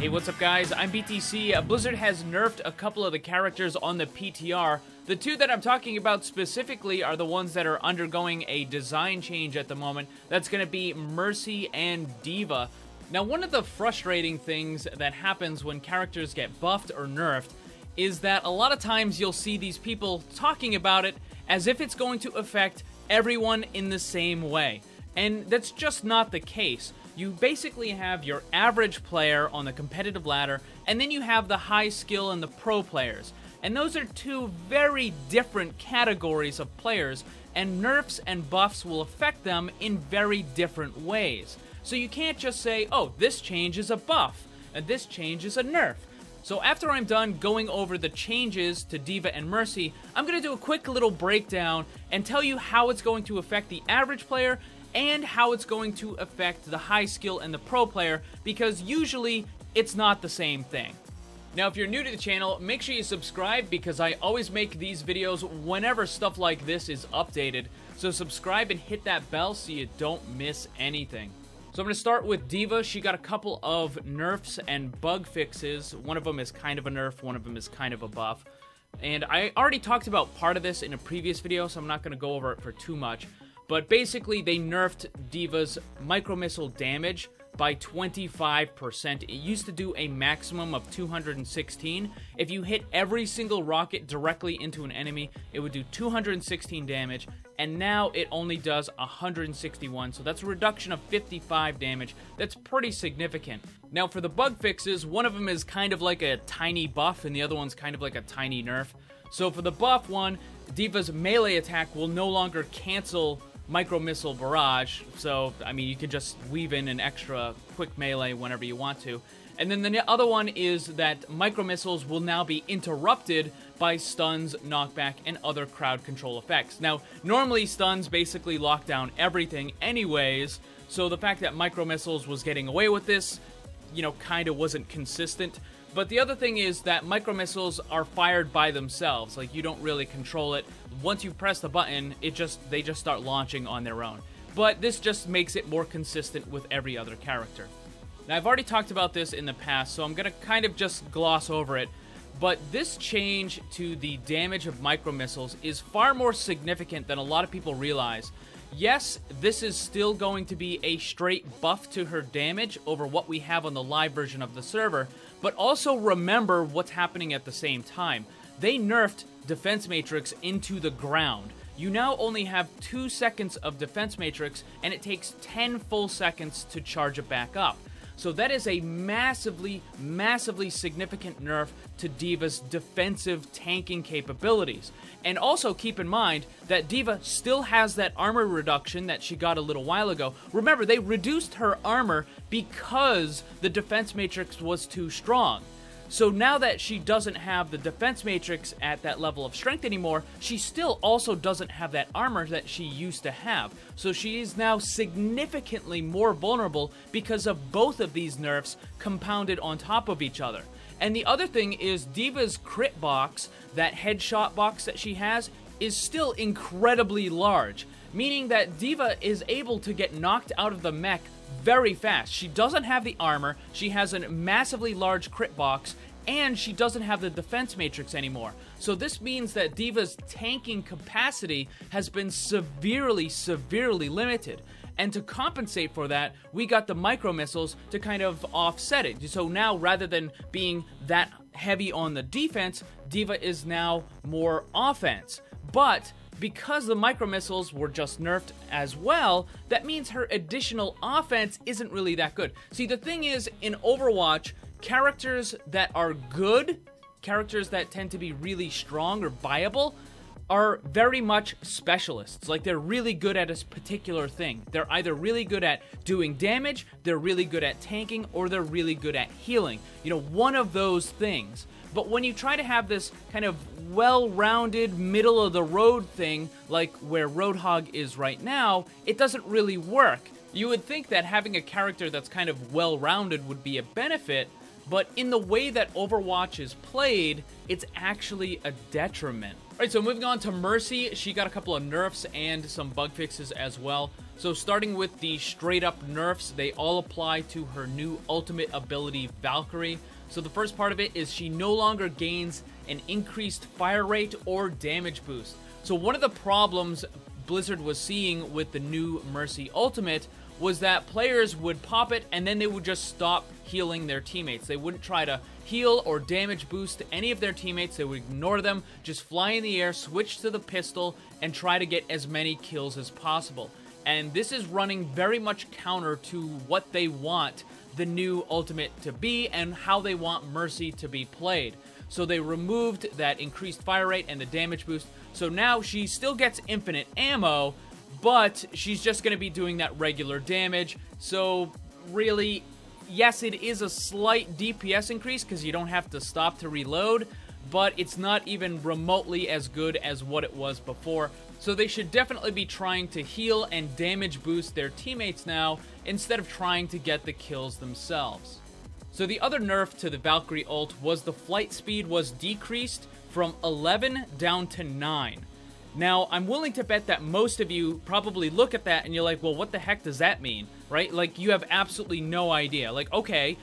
Hey, what's up guys? I'm BTC. Blizzard has nerfed a couple of the characters on the PTR. The two that I'm talking about specifically are the ones that are undergoing a design change at the moment. That's going to be Mercy and Deva. Now, one of the frustrating things that happens when characters get buffed or nerfed is that a lot of times you'll see these people talking about it as if it's going to affect everyone in the same way. And that's just not the case. You basically have your average player on the competitive ladder, and then you have the high skill and the pro players. And those are two very different categories of players, and nerfs and buffs will affect them in very different ways. So you can't just say, oh, this change is a buff, and this change is a nerf. So after I'm done going over the changes to Deva and Mercy, I'm going to do a quick little breakdown and tell you how it's going to affect the average player and how it's going to affect the high skill and the pro player, because usually it's not the same thing. Now, if you're new to the channel, make sure you subscribe because I always make these videos whenever stuff like this is updated. So subscribe and hit that bell so you don't miss anything. So I'm going to start with Deva. She got a couple of nerfs and bug fixes. One of them is kind of a nerf, one of them is kind of a buff. And I already talked about part of this in a previous video, so I'm not going to go over it for too much. But basically, they nerfed Deva's micro-missile damage by 25%. It used to do a maximum of 216. If you hit every single rocket directly into an enemy, it would do 216 damage, and now it only does 161, so that's a reduction of 55 damage. That's pretty significant. Now, for the bug fixes, one of them is kind of like a tiny buff, and the other one's kind of like a tiny nerf. So for the buff one, Deva's melee attack will no longer cancel micro-missile barrage, so, I mean, you can just weave in an extra quick melee whenever you want to. And then the other one is that micro-missiles will now be interrupted by stuns, knockback, and other crowd control effects. Now, normally stuns basically lock down everything anyways, so the fact that micro-missiles was getting away with this, you know, kind of wasn't consistent. But the other thing is that micro-missiles are fired by themselves. Like, you don't really control it. Once you press the button, they just start launching on their own. But this just makes it more consistent with every other character. Now, I've already talked about this in the past, so I'm going to kind of just gloss over it. But this change to the damage of micro-missiles is far more significant than a lot of people realize. Yes, this is still going to be a straight buff to her damage over what we have on the live version of the server, but also remember what's happening at the same time. They nerfed Defense Matrix into the ground. You now only have 2 seconds of Defense Matrix, and it takes 10 full seconds to charge it back up. So that is a massively, massively significant nerf to Deva's defensive tanking capabilities. And also keep in mind that Deva still has that armor reduction that she got a little while ago. Remember, they reduced her armor because the defense matrix was too strong. So now that she doesn't have the defense matrix at that level of strength anymore, she still also doesn't have that armor that she used to have. So she is now significantly more vulnerable because of both of these nerfs compounded on top of each other. And the other thing is Deva's crit box, that headshot box that she has, is still incredibly large, meaning that Deva is able to get knocked out of the mech very fast. She doesn't have the armor, she has a massively large crit box, and she doesn't have the defense matrix anymore. So this means that Deva's tanking capacity has been severely, severely limited. And to compensate for that, we got the micro-missiles to kind of offset it. So now, rather than being that heavy on the defense, Deva is now more offense. But because the micro-missiles were just nerfed as well, that means her additional offense isn't really that good. See, the thing is, in Overwatch, characters that are good, characters that tend to be really strong or viable, are very much specialists. Like, they're really good at a particular thing. They're either really good at doing damage, they're really good at tanking, or they're really good at healing. You know, one of those things. But when you try to have this kind of well-rounded, middle-of-the-road thing, like where Roadhog is right now, it doesn't really work. You would think that having a character that's kind of well-rounded would be a benefit, but in the way that Overwatch is played, it's actually a detriment. Alright, so moving on to Mercy, she got a couple of nerfs and some bug fixes as well. So starting with the straight up nerfs, they all apply to her new ultimate ability, Valkyrie. So the first part of it is she no longer gains an increased fire rate or damage boost. So one of the problems Blizzard was seeing with the new Mercy ultimate was that players would pop it and then they would just stop healing their teammates. They wouldn't try to heal or damage boost any of their teammates. They would ignore them, just fly in the air, switch to the pistol, and try to get as many kills as possible. And this is running very much counter to what they want the new ultimate to be and how they want Mercy to be played. So they removed that increased fire rate and the damage boost. So now she still gets infinite ammo, but she's just going to be doing that regular damage. So really, yes, it is a slight DPS increase because you don't have to stop to reload, but it's not even remotely as good as what it was before. So they should definitely be trying to heal and damage boost their teammates now instead of trying to get the kills themselves. So the other nerf to the Valkyrie ult was the flight speed was decreased from 11 down to 9. Now, I'm willing to bet that most of you probably look at that and you're like, well, what the heck does that mean, right? Like, you have absolutely no idea. Like, okay,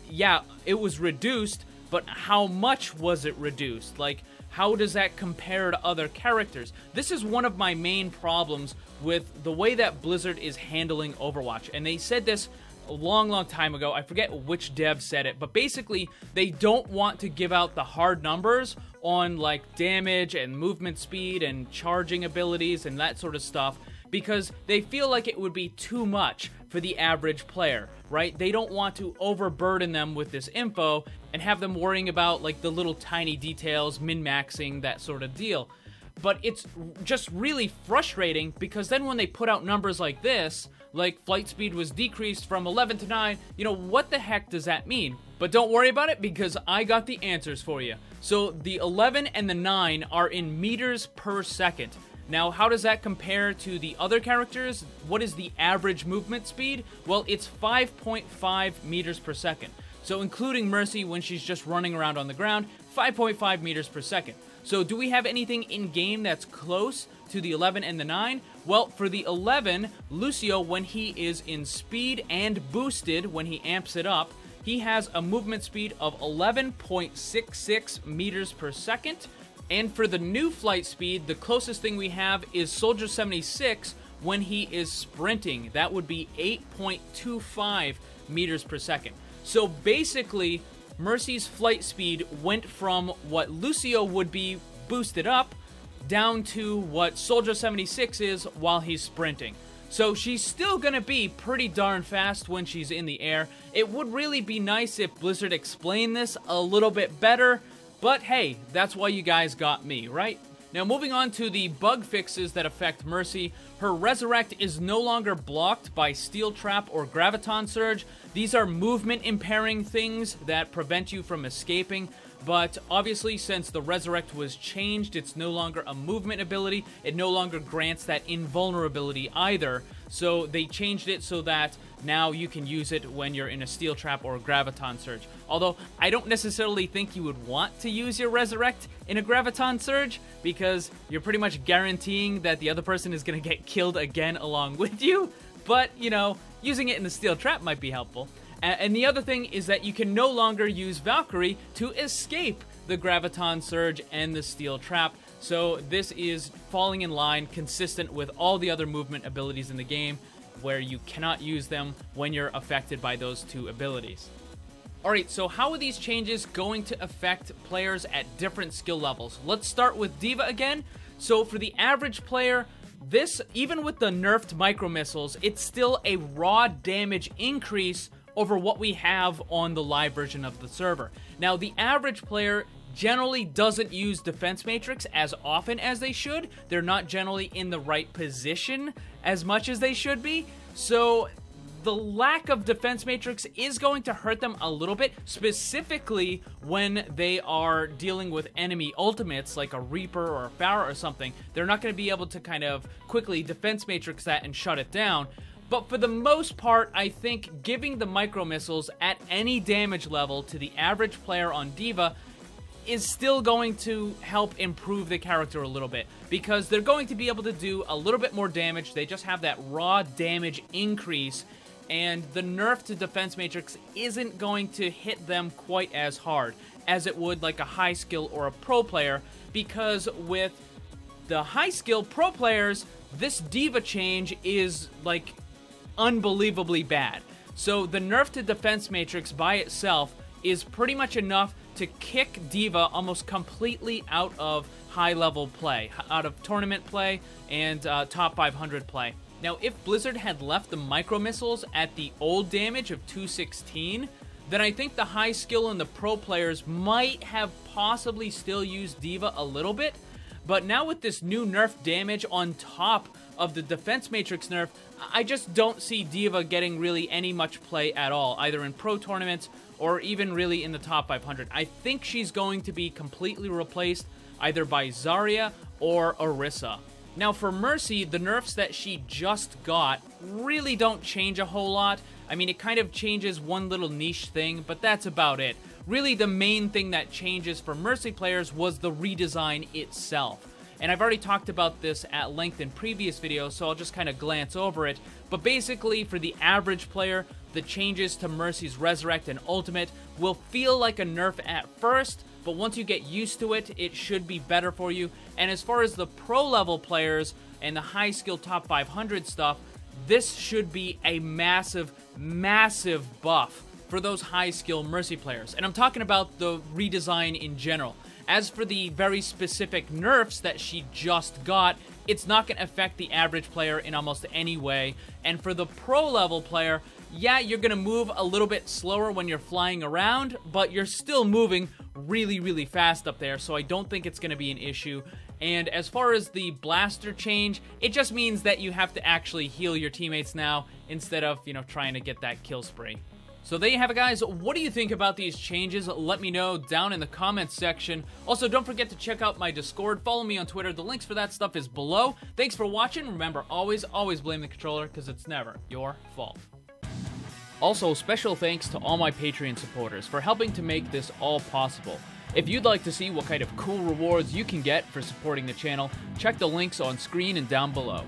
yeah, it was reduced, but how much was it reduced? Like, how does that compare to other characters? This is one of my main problems with the way that Blizzard is handling Overwatch. And they said this a long time ago. I forget which dev said it, but basically they don't want to give out the hard numbers on like damage and movement speed and charging abilities and that sort of stuff because they feel like it would be too much for the average player, right? They don't want to overburden them with this info and have them worrying about like the little tiny details, min-maxing, that sort of deal. But it's just really frustrating because then when they put out numbers like this, like flight speed was decreased from 11 to 9, you know, what the heck does that mean? But don't worry about it because I got the answers for you. So the 11 and the 9 are in meters per second. Now, how does that compare to the other characters? What is the average movement speed? Well, it's 5.5 meters per second. So including Mercy when she's just running around on the ground, 5.5 meters per second. So do we have anything in-game that's close to the 11 and the 9? Well, for the 11, Lucio, when he is in speed and boosted, when he amps it up, he has a movement speed of 11.66 meters per second. And for the new flight speed, the closest thing we have is Soldier 76 when he is sprinting. That would be 8.25 meters per second. So basically, Mercy's flight speed went from what Lucio would be boosted up down to what Soldier 76 is while he's sprinting. So she's still gonna be pretty darn fast when she's in the air. It would really be nice if Blizzard explained this a little bit better, but hey, that's why you guys got me, right? Now moving on to the bug fixes that affect Mercy, her Resurrect is no longer blocked by Steel Trap or Graviton Surge. These are movement impairing things that prevent you from escaping, but obviously since the Resurrect was changed, it's no longer a movement ability, it no longer grants that invulnerability either, so they changed it so that now you can use it when you're in a Steel Trap or a Graviton Surge. Although, I don't necessarily think you would want to use your Resurrect in a Graviton Surge, because you're pretty much guaranteeing that the other person is going to get killed again along with you, but, you know, using it in the Steel Trap might be helpful. And the other thing is that you can no longer use Valkyrie to escape the Graviton Surge and the Steel Trap, so this is falling in line, consistent with all the other movement abilities in the game, where you cannot use them when you're affected by those two abilities. Alright, so how are these changes going to affect players at different skill levels? Let's start with Deva again. So for the average player, this, even with the nerfed micro missiles, it's still a raw damage increase over what we have on the live version of the server. Now, the average player generally doesn't use Defense Matrix as often as they should. They're not generally in the right position as much as they should be. So the lack of Defense Matrix is going to hurt them a little bit, specifically when they are dealing with enemy ultimates like a Reaper or a Pharah or something. They're not going to be able to kind of quickly Defense Matrix that and shut it down. But for the most part, I think giving the micro missiles at any damage level to the average player on Deva is still going to help improve the character a little bit, because they're going to be able to do a little bit more damage. They just have that raw damage increase, and the nerf to defense matrix isn't going to hit them quite as hard as it would like a high skill or a pro player, because with the high skill pro players, this Deva change is like unbelievably bad. So the nerf to defense matrix by itself is pretty much enough to kick Deva almost completely out of high-level play, out of tournament play and top 500 play. Now, if Blizzard had left the micro missiles at the old damage of 216, then I think the high skill and the pro players might have possibly still used Deva a little bit. But now with this new nerf damage on top of the defense matrix nerf, I just don't see Deva getting really any much play at all, either in pro tournaments or even really in the top 500. I think she's going to be completely replaced either by Zarya or Orisa. Now for Mercy, the nerfs that she just got really don't change a whole lot. I mean, it kind of changes one little niche thing, but that's about it. Really, the main thing that changes for Mercy players was the redesign itself. And I've already talked about this at length in previous videos, so I'll just kind of glance over it. But basically, for the average player, the changes to Mercy's Resurrect and Ultimate will feel like a nerf at first, but once you get used to it, it should be better for you. And as far as the pro-level players and the high-skill top 500 stuff, this should be a massive, massive buff for those high-skill Mercy players. And I'm talking about the redesign in general. As for the very specific nerfs that she just got, it's not going to affect the average player in almost any way. And for the pro-level player, yeah, you're going to move a little bit slower when you're flying around, but you're still moving really, really fast up there, so I don't think it's going to be an issue. And as far as the blaster change, it just means that you have to actually heal your teammates now instead of, you know, trying to get that kill spree. So there you have it, guys. What do you think about these changes? Let me know down in the comments section. Also, don't forget to check out my Discord. Follow me on Twitter. The links for that stuff is below. Thanks for watching. Remember, always blame the controller, because it's never your fault. Also, special thanks to all my Patreon supporters for helping to make this all possible. If you'd like to see what kind of cool rewards you can get for supporting the channel, check the links on screen and down below.